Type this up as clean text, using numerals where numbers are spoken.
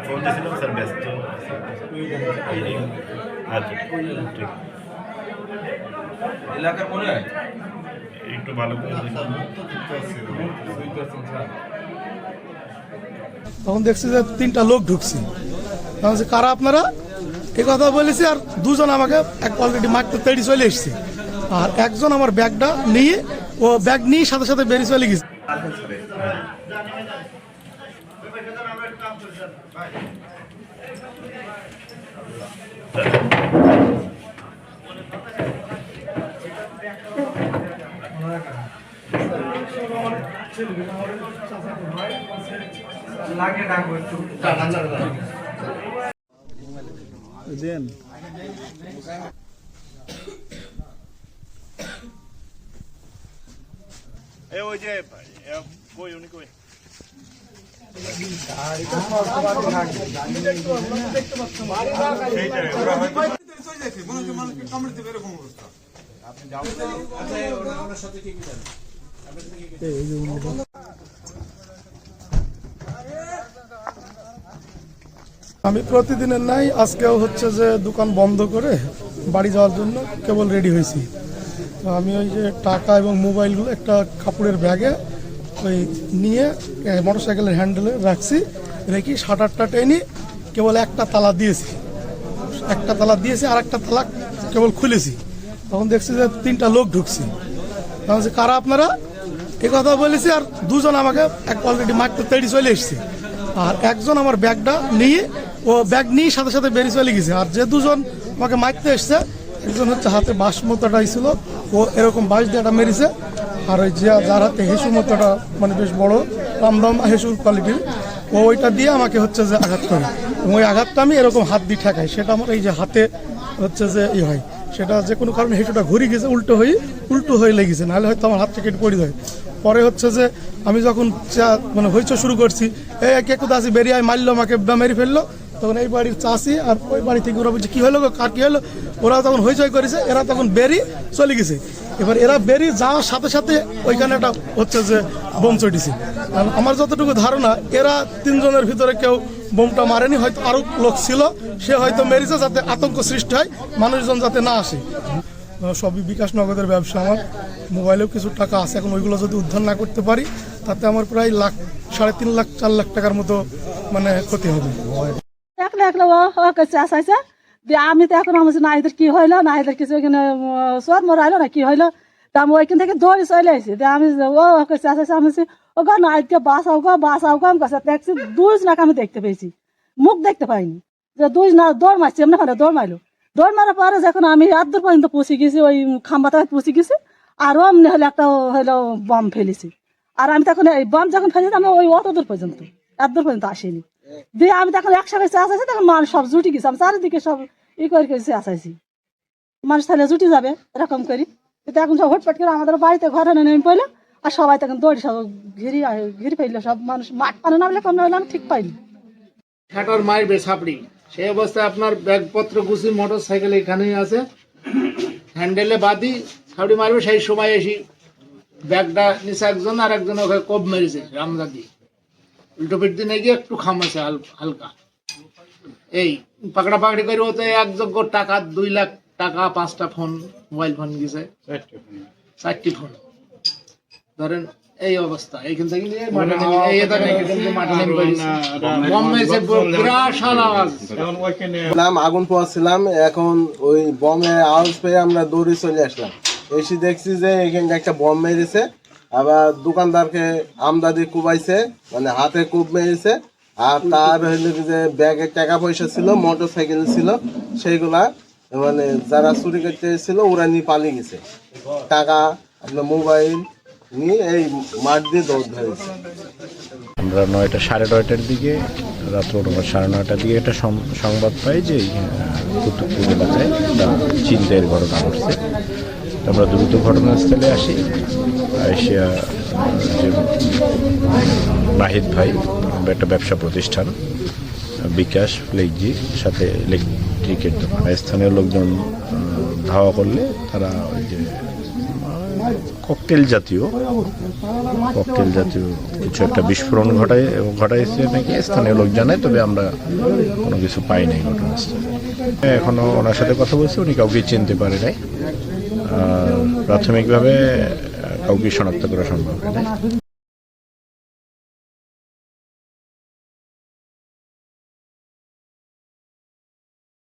Phone দিয়েছিলাম sir ব্যস্ত। আচ্ছা ঠিক এলাকার মনে হয় একটু ভালো করে তখন দেখছি যে 3টা লোক ঢুকছে। তখন যে কারা আপনারা এই কথা বলেছি, আর দুজন আমাকে এক অলরেডি মারতে তেড়ি চলে এসছে, আর একজন আমার ব্যাগটা নিয়ে ব্যাগ নিয়ে সাথে সাথে বেরিয়ে চলে গেছে। ওই যে কই উনি কই আমি প্রতিদিনের নাই আজকেও হচ্ছে যে দোকান বন্ধ করে বাড়ি যাওয়ার জন্য কেবল রেডি হয়েছি। তো আমি ওই যে টাকা এবং মোবাইলগুলো একটা কাপড়ের ব্যাগে ওই নিয়ে মোটরসাইকেলের হ্যান্ডেলে রাখছি, রেখে শাটারটা টেনে কেবল একটা তালা দিয়েছি, আর একটা তালা কেবল খুলেছি। তখন দেখছি যে 3টা লোক ঢুকছে। তখন যে কারা আপনারা এই কথা বলেছি, আর দুজন আমাকে এক অলরেডি মারতে তেড়ি চলে এসছে, আর একজন আমার ব্যাগটা নিয়ে ব্যাগ নিয়ে সাথে সাথে বেরিয়ে চলে গেছে। আর যে দুজন আমাকে মারতে এসছে, একজন হচ্ছে হাতে বাঁশ মতোটা ছিল, ও এরকম বাঁশ দিয়ে একটা মেরেছে, আর ওই যে যার হাতে হেসু মতোটা মানে বেশ বড় রামদাম হেসুর কোয়ালিটির, ওইটা দিয়ে আমাকে হচ্ছে যে আঘাত করে, এবং ওই আঘাতটা আমি এরকম হাত দিয়ে ঠেকাই, সেটা আমার এই যে হাতে হচ্ছে যে হয়, সেটা যে কোনো কারণে হেসুটা ঘুরে গেছে, উল্টো হয়ে লেগেছে, নাহলে হয়তো আমার হাত থেকে পড়ে যায়। পরে হচ্ছে যে আমি যখন মানে হইচই শুরু করছি, কে কোথাও আসি বেরিয়ে মারলো, আমাকে মেরে ফেললো, তখন এই বাড়ির চাষি আর ওই বাড়ি থেকে ওরা বলছে কী হলো, কার কী হলো, ওরা তখন হইচই করেছে, এরা তখন বেরিয়ে চলে গেছে। এবার এরা বেরিয়ে যাওয়ার সাথে সাথে ওইখানে একটা হচ্ছে যে বোম চটিছে। আমার যতটুকু ধারণা, এরা 3 জনের ভিতরে কেউ বোমটা মারেনি, হয়তো আরও লোক ছিল, সে হয়তো মেরেছে যাতে আতঙ্ক সৃষ্টি হয়, মানুষজন যাতে না আসে। সবই বিকাশ নগদের ব্যবসা, আমার মোবাইলেও কিছু টাকা আছে, এখন ওইগুলো যদি উদ্ধার না করতে পারি তাতে আমার প্রায় লাখ, 3.5 লাখ 4 লাখ টাকার মতো মানে ক্ষতি হবে। একলা ও কাছে আসাইছে দিয়ে আমি তো এখন আমার না এদের কি হইলো, না এদের কিছু এখানে সর মরাইলো না কি হইলো, তা আমি ওইখান থেকে দৌড়ে চলে আসি। দিয়ে আমি ও কাছে আসাইছে, আমি ও গো না আজকে বাঁচাও গো আমি কাছে দেখছি 2 জনাকে আমি দেখতে পেয়েছি, মুখ দেখতে পাইনি, যে 2 জনা দৌড় মারছি, এমনি হয় দৌড় মারার পরে যখন আমি এত পর্যন্ত পৌঁছে গেছি, ওই খাম্বাতে পৌঁছে গেছি, আর অমনি হলে একটা হইলো বম ফেলেছি। আর আমি তখন এই বম যখন ফেলেছি, আমি ওই এত দূর পর্যন্ত আসিনি। দিয়ে আমি তখন একসাথে আসাইছি, তখন মানুষ সব জুটি গেছে, আমি চারিদিকে সব করে আসাইছি, মানুষ তাহলে জুটি যাবে এরকম করি। কিন্তু এখন সব হটপট করে আমাদের বাড়িতে ঘরে নেমে পড়লো, আর সবাই তখন দৌড়ি সব ঘিরে ফেললো, সব মানুষ মাঠ পানে নামলে কম না হলে আমি ঠিক পাইনি। হ্যাটার মারবে ছাপড়ি, সেই অবস্থায় আপনার ব্যাগপত্র গুছি মোটর সাইকেল এখানেই আছে, হ্যান্ডেলে বাদি ছাপড়ি মারবে, সেই সময় এসে ব্যাগটা নিচে একজন, আর একজন ওকে কোপ মেরেছে রামদাদি, উল্টো পিঠ দিনে গিয়ে একটু খামাছে হালকা, এই পাকড়া পাকড়ি করে ওতে একযোগ্য টাকা 2 লাখ টাকা, 5টা ফোন, মোবাইল ফোন গেছে, 4টি ফোন। ধরেন এই অবস্থা, এইখান থেকে নিয়ে আগুন পোয়াচ্ছিলাম, এখন ওই বমের আওয়াজ পেয়ে আমরা দৌড়ে চলে আসলাম, এসে দেখছি যে এখানে একটা বম মেরেছে, আবার দোকানদারকে আমদাদি কুবাইছে, মানে হাতে কূপ মেরেছে, আর তার হইল যে ব্যাগে টাকা পয়সা ছিল, মোটর সাইকেল ছিল, সেইগুলা মানে যারা চুরি করতে এসেছিল ওরা নিয়ে পালিয়ে গেছে, টাকা আপনার মোবাইল নিয়ে এই মাঠ দিয়ে দৌড় ধরেছে। আমরা 9টা, 9:30টার দিকে, রাত্র 9:30টার দিকে একটা সংবাদ পাই যে কুতুবপুর এলাকায় একটা ছিনতাইয়ের ঘটনা ঘটছে। আমরা দ্রুত ঘটনাস্থলে আসি, এসে যে নাহিদ ভাই, একটা ব্যবসা প্রতিষ্ঠান বিকাশ ফ্লেক্সির সাথে ইলেকট্রিকের দোকান, স্থানীয় লোকজন ধাওয়া করলে তারা ওই যে ককটেল জাতীয় কিছু একটা বিস্ফোরণ ঘটাইছে নাকি স্থানীয় লোক জানায়, তবে আমরা কোনো কিছু পাই নাই ঘটনাস্থলে। এখনো ওনার সাথে কথা বলছি, উনি কাউকে চিনতে পারে নাই। প্রাথমিকভাবে কাউকে শনাক্ত করা সম্ভব হয় না।